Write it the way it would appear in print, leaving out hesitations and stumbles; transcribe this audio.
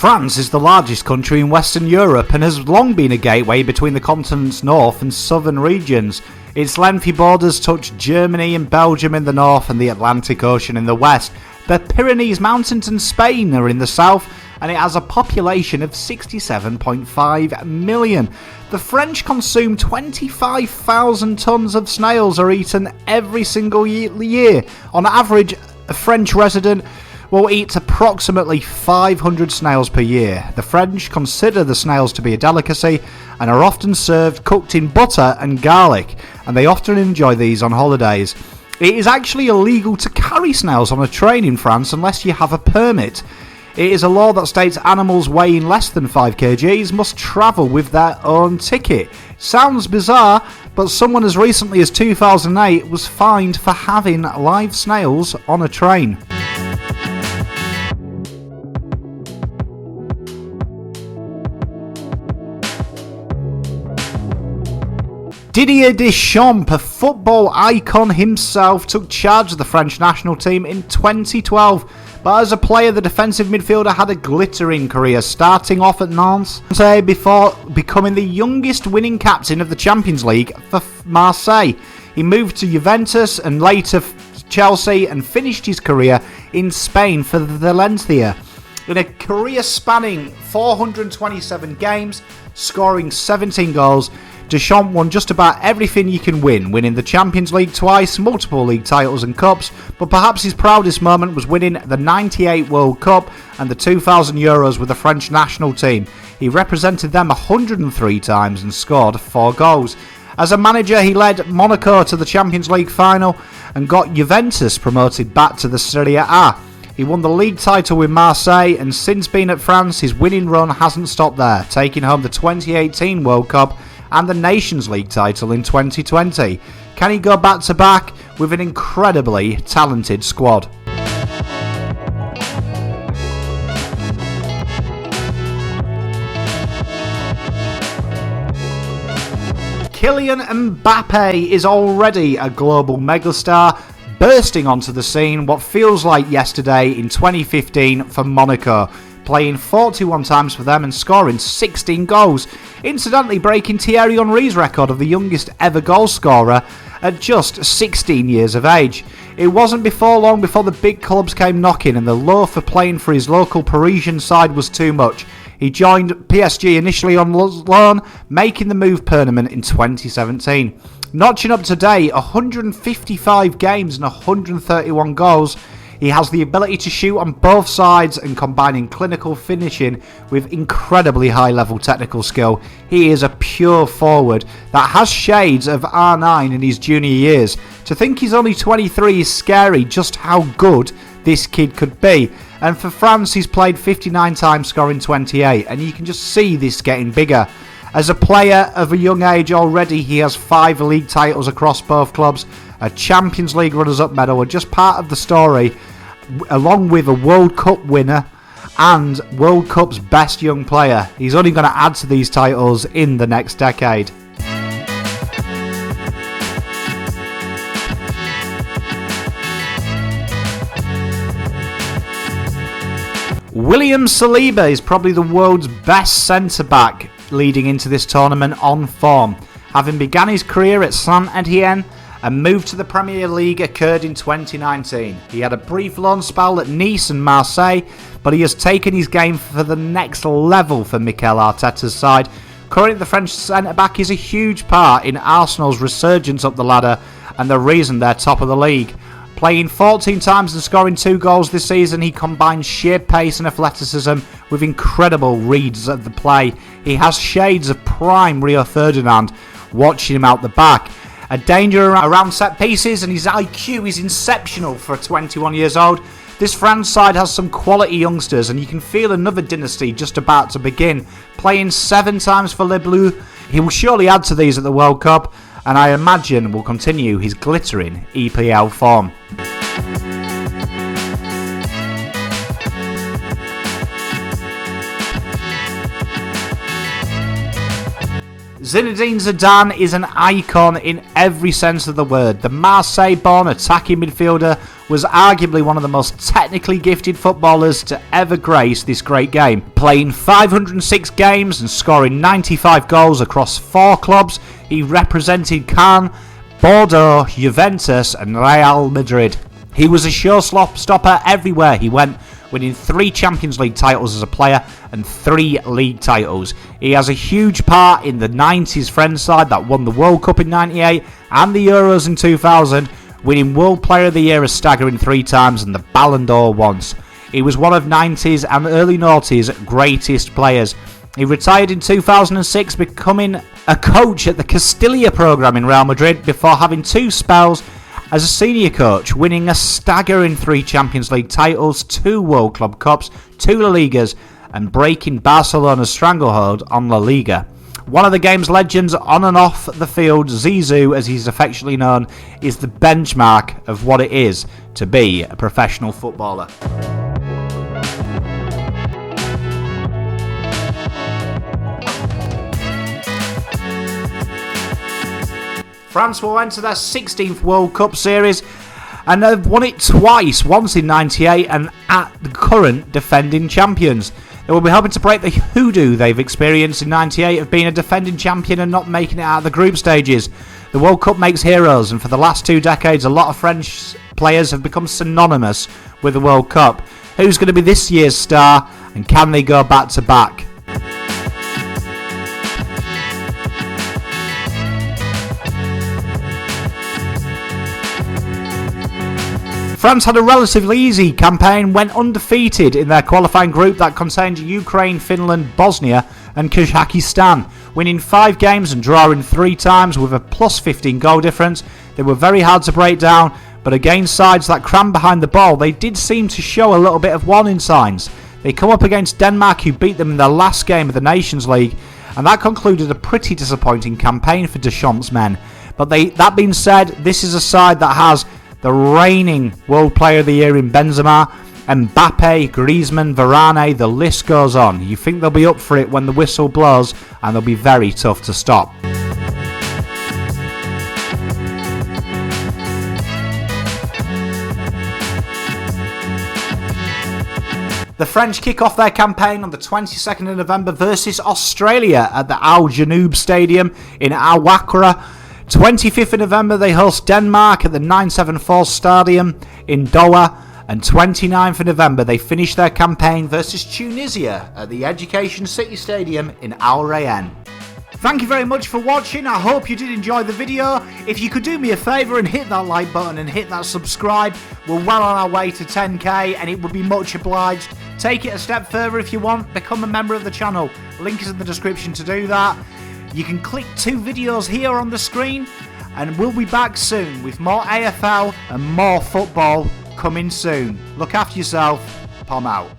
France is the largest country in Western Europe and has long been a gateway between the continent's north and southern regions. Its lengthy borders touch Germany and Belgium in the north and the Atlantic Ocean in the west. The Pyrenees Mountains and Spain are in the south, and it has a population of 67.5 million. The French consume 25,000 tonnes of snails are eaten every single year. On average, a French resident will eat approximately 500 snails per year. The French consider the snails to be a delicacy and are often served cooked in butter and garlic, and they often enjoy these on holidays. It is actually illegal to carry snails on a train in France unless you have a permit. It is a law that states animals weighing less than 5 kgs must travel with their own ticket. Sounds bizarre, but someone as recently as 2008 was fined for having live snails on a train. Didier Deschamps, a football icon himself, took charge of the French national team in 2012. But as a player, the defensive midfielder had a glittering career, starting off at Nantes before becoming the youngest winning captain of the Champions League for Marseille. He moved to Juventus and later Chelsea and finished his career in Spain for Valencia. In a career spanning 427 games, scoring 17 goals, Deschamps won just about everything you can win, winning the Champions League twice, multiple league titles and cups, but perhaps his proudest moment was winning the 98 World Cup and the 2000 Euros with the French national team. He represented them 103 times and scored 4 goals. As a manager, he led Monaco to the Champions League final and got Juventus promoted back to the Serie A. He won the league title with Marseille, and since being at France, his winning run hasn't stopped there, taking home the 2018 World Cup and the Nations League title in 2020. Can he go back to back with an incredibly talented squad? Kylian Mbappe is already a global megastar, bursting onto the scene what feels like yesterday in 2015 for Monaco, playing 41 times for them and scoring 16 goals, incidentally breaking Thierry Henry's record of the youngest ever goal scorer at just 16 years of age. It wasn't long before the big clubs came knocking and the lure for playing for his local Parisian side was too much. He joined PSG initially on loan, making the move permanent in 2017. Notching up today 155 games and 131 goals, he has the ability to shoot on both sides and combining clinical finishing with incredibly high level technical skill. He is a pure forward that has shades of R9 in his junior years. To think he's only 23 is scary, just how good this kid could be. And for France, he's played 59 times, scoring 28, and you can just see this getting bigger. As a player of a young age already, he has 5 league titles across both clubs. A Champions League runners-up medal are just part of the story, along with a World Cup winner and World Cup's best young player. He's only going to add to these titles in the next decade. William Saliba is probably the world's best centre-back leading into this tournament on form. Having begun his career at Saint-Etienne, a move to the Premier League occurred in 2019. He had a brief loan spell at Nice and Marseille, but he has taken his game for the next level for Mikel Arteta's side. Currently, the French centre-back is a huge part in Arsenal's resurgence up the ladder and the reason they're top of the league. Playing 14 times and scoring 2 goals this season, he combines sheer pace and athleticism with incredible reads of the play. He has shades of prime Rio Ferdinand watching him out the back. A danger around set pieces, and his IQ is exceptional for 21 years old. This France side has some quality youngsters, and you can feel another dynasty just about to begin. Playing 7 times for Libbojrjr, he will surely add to these at the World Cup, and I imagine will continue his glittering EPL form. Zinedine Zidane is an icon in every sense of the word. The Marseille-born attacking midfielder was arguably one of the most technically gifted footballers to ever grace this great game. Playing 506 games and scoring 95 goals across 4 clubs, he represented Caen, Bordeaux, Juventus and Real Madrid. He was a showstopper everywhere he went, winning 3 Champions League titles as a player and 3 league titles. He has a huge part in the 90s French side that won the World Cup in 98 and the Euros in 2000, winning World Player of the Year a staggering 3 times and the Ballon d'Or once. He was one of 90s and early noughties greatest players. He retired in 2006, becoming a coach at the Castilla programme in Real Madrid before having 2 spells as a senior coach, winning a staggering 3 Champions League titles, 2 World Club Cups, 2 La Ligas, and breaking Barcelona's stranglehold on La Liga. One of the game's legends on and off the field, Zizou, as he's affectionately known, is the benchmark of what it is to be a professional footballer. France will enter their 16th World Cup series and have won it twice, once in 98 and at the current defending champions. They will be hoping to break the hoodoo they've experienced in 98 of being a defending champion and not making it out of the group stages. The World Cup makes heroes, and for the last 2 decades a lot of French players have become synonymous with the World Cup. Who's going to be this year's star, and can they go back to back? France had a relatively easy campaign, went undefeated in their qualifying group that contained Ukraine, Finland, Bosnia and Kazakhstan, winning 5 games and drawing 3 times with a plus 15 goal difference. They were very hard to break down, but against sides that crammed behind the ball, they did seem to show a little bit of warning signs. They come up against Denmark, who beat them in their last game of the Nations League, and that concluded a pretty disappointing campaign for Deschamps' men. But that being said, this is a side that has the reigning World Player of the Year in Benzema, Mbappe, Griezmann, Varane, the list goes on. You think they'll be up for it when the whistle blows, and they'll be very tough to stop. The French kick off their campaign on the 22nd of November versus Australia at the Al Janoub Stadium in Al Wakra. 25th of November they host Denmark at the 974 Stadium in Doha, and 29th of November they finish their campaign versus Tunisia at the Education City Stadium in Al Rayyan. Thank you very much for watching. I hope you did enjoy the video. If you could do me a favour and hit that like button and hit that subscribe, we're well on our way to 10k and it would be much obliged. Take it a step further if you want, become a member of the channel. Link is in the description to do that. You can click 2 videos here on the screen, and we'll be back soon with more AFL and more football coming soon. Look after yourself. Pom out.